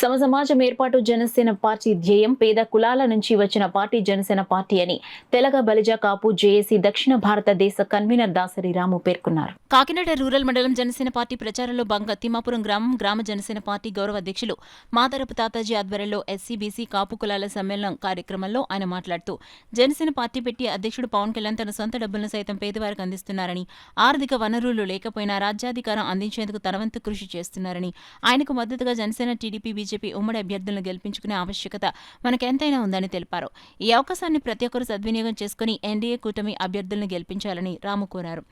సమాజం ఏర్పాటు జనసేన పార్టీ ధ్యేయం పేద కులాల నుంచి వచ్చిన పార్టీ జనసేన పార్టీ అని తెలగ బలిజ కాపు జేఏసీ దక్షిణ భారతదేశ కన్వీనర్ దాసరి రాము పేర్కొన్నారు. కాకినాడ రూరల్ మండలం జనసేన పార్టీ ప్రచారంలో భాగంగా తిమ్మాపురం గ్రామ జనసేన పార్టీ గౌరవ అధ్యక్షులు మాదరపు తాతాజీ ఆధ్వర్యంలో ఎస్సీ బీసీ కాపు కులాల సమ్మేళనం కార్యక్రమంలో ఆయన మాట్లాడుతూ జనసేన పార్టీ పెట్టి అధ్యక్షుడు పవన్ కళ్యాణ్ తన సొంత డబ్బులను సైతం పేదవారికి అందిస్తున్నారని, ఆర్థిక వనరులు లేకపోయినా రాజ్యాధికారం అందించేందుకు తనవంతు కృషి చేస్తున్నారని, ఆయనకు మద్దతుగా జనసేన టీడీపీ బీజేపీ ఉమ్మడి అభ్యర్థులను గెలిపించుకునే ఆవశ్యకత మనకెంతైనా ఉందని తెలిపారు. ఈ అవకాశాన్ని ప్రతి ఒక్కరూ సద్వినియోగం చేసుకుని ఎన్డీఏ కూటమి అభ్యర్థులను గెలిపించాలని రాము కోరారు.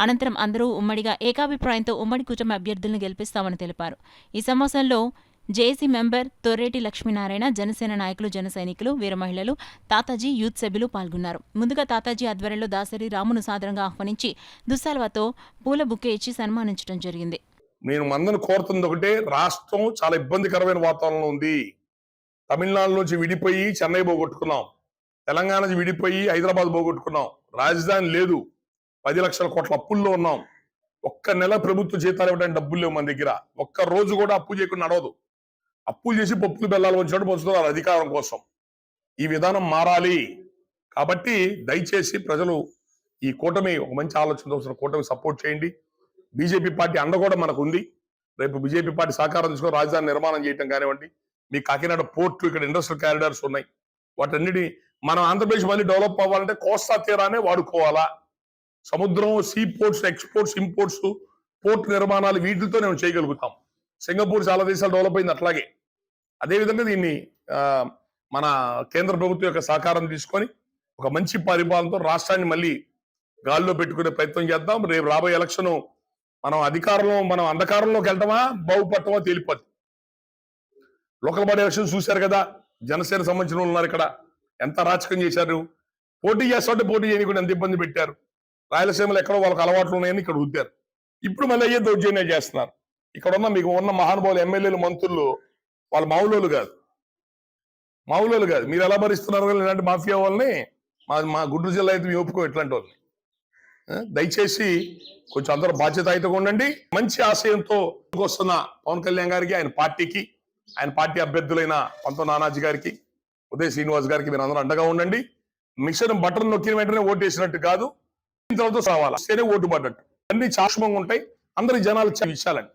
అనంతరం అందరూ ఉమ్మడిగా ఏకాభిప్రాయంతో ఉమ్మడి కూటమి అభ్యర్థులను గెలిపిస్తామని తెలిపారు. ఈ సమావేశంలో జేఏసీ మెంబర్ తొర్రేటి లక్ష్మీనారాయణ, జనసేన నాయకులు, జన సైనికులు, వీర మహిళలు, తాతాజీ యూత్ సభ్యులు పాల్గొన్నారు. ముందుగా తాతాజీ ఆధ్వర్యంలో దాసరి రామును సాదరంగా ఆహ్వానించి దుస్సాల్వాతో పూల బుక్కే ఇచ్చి సన్మానించడం జరిగింది. నేను మందను కోరుతుంది ఒకటే, రాష్ట్రం చాలా ఇబ్బందికరమైన వాతావరణంలో ఉంది. తమిళనాడు నుంచి విడిపోయి చెన్నై పోగొట్టుకున్నాం, తెలంగాణ నుంచి విడిపోయి హైదరాబాద్ పోగొట్టుకున్నాం, రాజధాని లేదు, 10 లక్షల కోట్ల అప్పుల్లో ఉన్నాం. ఒక్క నెల ప్రభుత్వ జీతాలు ఇవ్వడానికి డబ్బులు లేవు మన దగ్గర. ఒక్క రోజు కూడా అప్పు చేయకుండా నడవదు. అప్పులు చేసి పప్పులు బెల్లాలు వంచినట్టు పంచుతున్నారు అధికారం కోసం. ఈ విధానం మారాలి. కాబట్టి దయచేసి ప్రజలు ఈ కూటమి ఒక మంచి ఆలోచన కూటమి సపోర్ట్ చేయండి. బీజేపీ పార్టీ అండ కూడా మనకు ఉంది. రేపు బీజేపీ పార్టీ సహకారం తీసుకొని రాజధాని నిర్మాణం చేయడం కానివ్వండి, మీ కాకినాడ పోర్టు, ఇక్కడ ఇండస్ట్రియల్ కారిడార్స్ ఉన్నాయి, వాటన్నిటి మనం ఆంధ్రప్రదేశ్ మళ్ళీ డెవలప్ అవ్వాలంటే కోస్తా తీరానే వాడుకోవాలా. సముద్రం, see ports, exports, imports, port నిర్మాణాలు వీటితో మేము చేయగలుగుతాం. సింగపూర్ చాలా దేశాలు డెవలప్ అయింది. అట్లాగే అదేవిధంగా దీన్ని మన కేంద్ర ప్రభుత్వం యొక్క సహకారం తీసుకొని ఒక మంచి పరిపాలనతో రాష్ట్రాన్ని మళ్ళీ గాల్లో పెట్టుకునే ప్రయత్నం చేద్దాం. రేపు రాబోయే ఎలక్షన్ మనం అంధకారంలోకి వెళ్తామా బాగుపడతామా తేలిపోద్ది. లోకల్ బాడీ ఎలక్షన్ చూశారు కదా, జనసేన సంబంధించిన వాళ్ళు ఉన్నారు ఇక్కడ, ఎంత అరాచకం చేశారు. పోటీ చేస్తుంటే పోటీ చేయకుండా ఎంత ఇబ్బంది పెట్టారు. రాయలసీమలో ఎక్కడో వాళ్ళకి అలవాట్లు ఉన్నాయని ఇక్కడ ఉద్దారు. ఇప్పుడు మళ్ళీ అయ్యే దౌర్జన్యం చేస్తున్నారు. ఇక్కడ మీకు ఉన్న మహానుభావులు, ఎమ్మెల్యేలు, మంత్రులు వాళ్ళు మామూలు కాదు. మీరు ఎలా భరిస్తున్నారు ఇలాంటి మాఫియా వాళ్ళని? మా గుంటూరు జిల్లా అయితే మీ ఒప్పుకో ఇట్లాంటి వాళ్ళని. దయచేసి కొంచెం అందరూ బాధ్యతాయుతంగా ఉండండి. మంచి ఆశయంతో వస్తున్న పవన్ కళ్యాణ్ గారికి, ఆయన పార్టీకి, ఆయన పార్టీ అభ్యర్థులైన పంతో నానాజీ గారికి, ఉదయ్ శ్రీనివాస్ గారికి మీరు అందరూ అండగా ఉండండి. మిషన్ బటన్ నొక్కిన వెంటనే ఓటు వేసినట్టు కాదు, తర్వాత రావాలా ఓటు పడ్డట్టు అన్ని చాష్మంగా ఉంటాయి. అందరి జనాలు విషయాలండి.